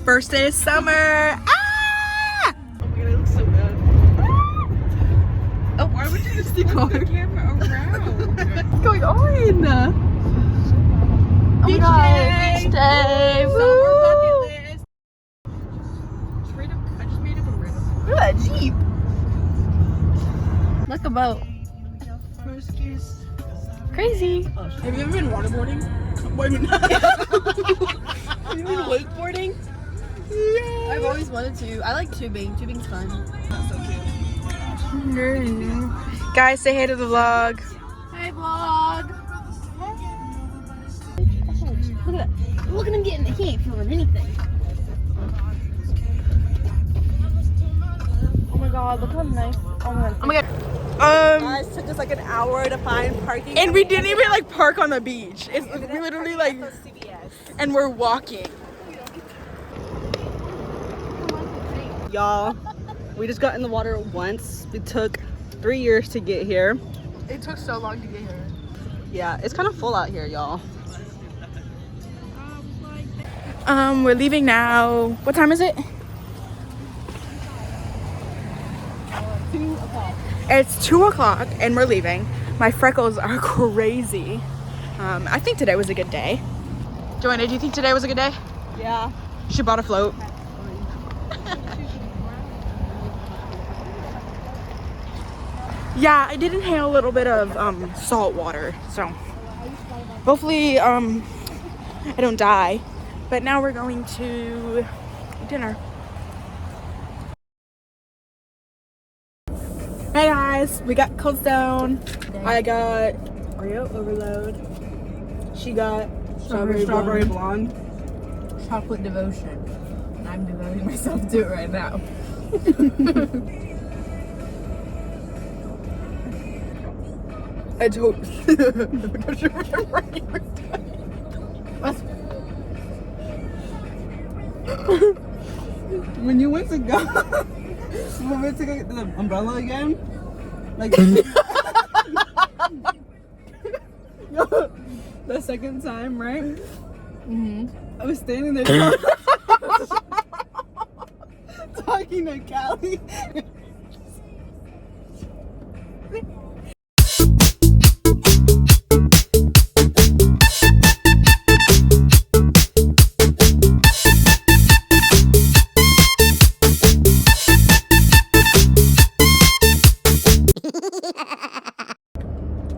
first day of summer. Ah! Oh my god, I look so bad. Oh, why would you just stick the camera around? What's going on? Oh my god, beach day! Summer bucket list. I just made up a riddle. Look at that Jeep. Like a boat. First kiss. Crazy. Have you ever been waterboarding? Wait a minute. Have you been wakeboarding? Yeah. I've always wanted to. I like tubing. Tubing's fun. That's so cute. Guys, say hey to the vlog. Hey, vlog. Look at that. Look at him getting. He ain't feeling anything. Oh my god, look how nice. Oh my god. Guys, took us like an hour to find parking. And we didn't even like park on the beach. It's we literally like, and we're walking. Y'all, we just got in the water once. It took 3 years to get here. It took so long to get here. Yeah, it's kind of full out here, y'all. We're leaving now. What time is it? 2 o'clock. It's 2 o'clock and we're leaving. My freckles are crazy. I think today was a good day. Joanna, do you think today was a good day? Yeah. She bought a float. Yeah, I did inhale a little bit of salt water, so hopefully I don't die. But now we're going to dinner. Hey guys, we got Cold Stone. I got Oreo overload. She got strawberry blonde. Chocolate devotion. And I'm devoting myself to it right now. I don't. When you went to go, when we went to get the umbrella again, like the second time, right? Mm-hmm. I was standing there talking to Callie.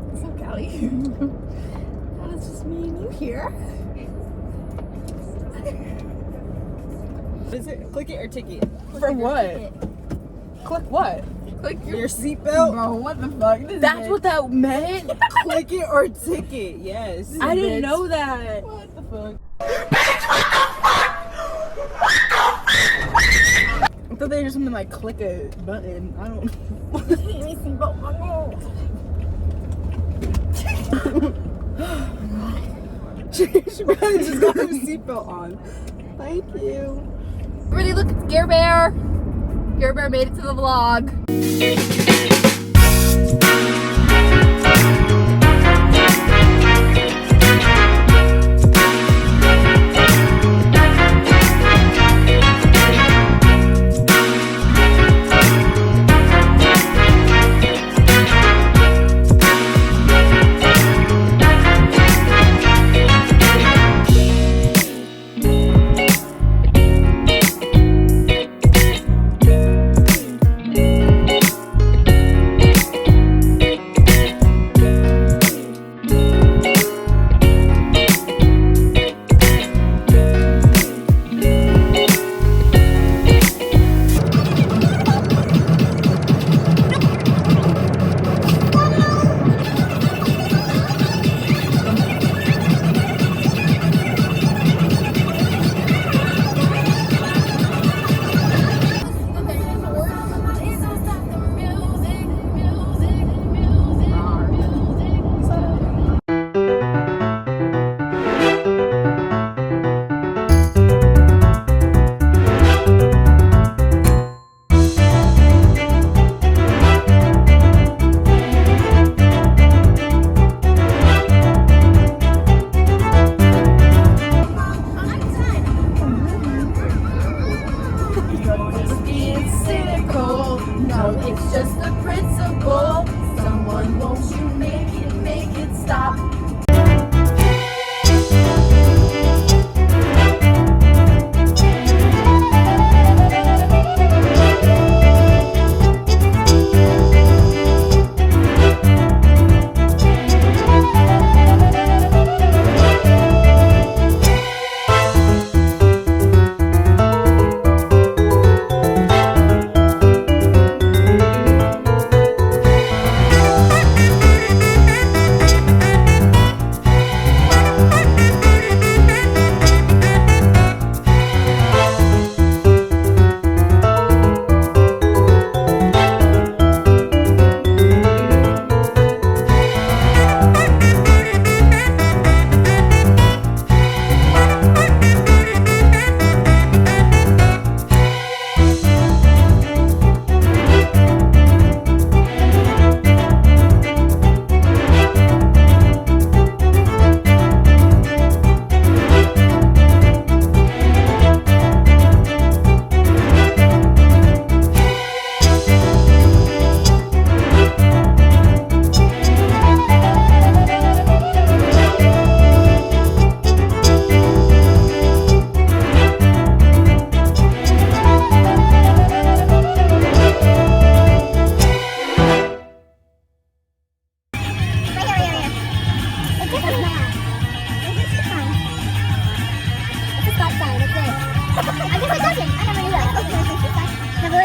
What's up, Callie? Well, it's just me and you here. Is it click it or ticket? For what? Click what? Click Your seatbelt? Bro, what the fuck? That's what that meant? Click it or ticket, yes. I didn't know that. What the fuck? I thought they were just something like click a button. I don't She probably just got her seatbelt on. Thank you. Really, look, it's Gare Bear. Gare Bear made it to the vlog.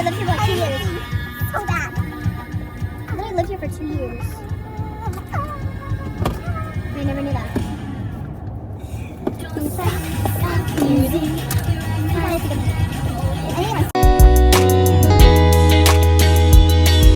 literally lived here for like 2 years. So bad. I literally lived here for 2 years. I never knew that. I think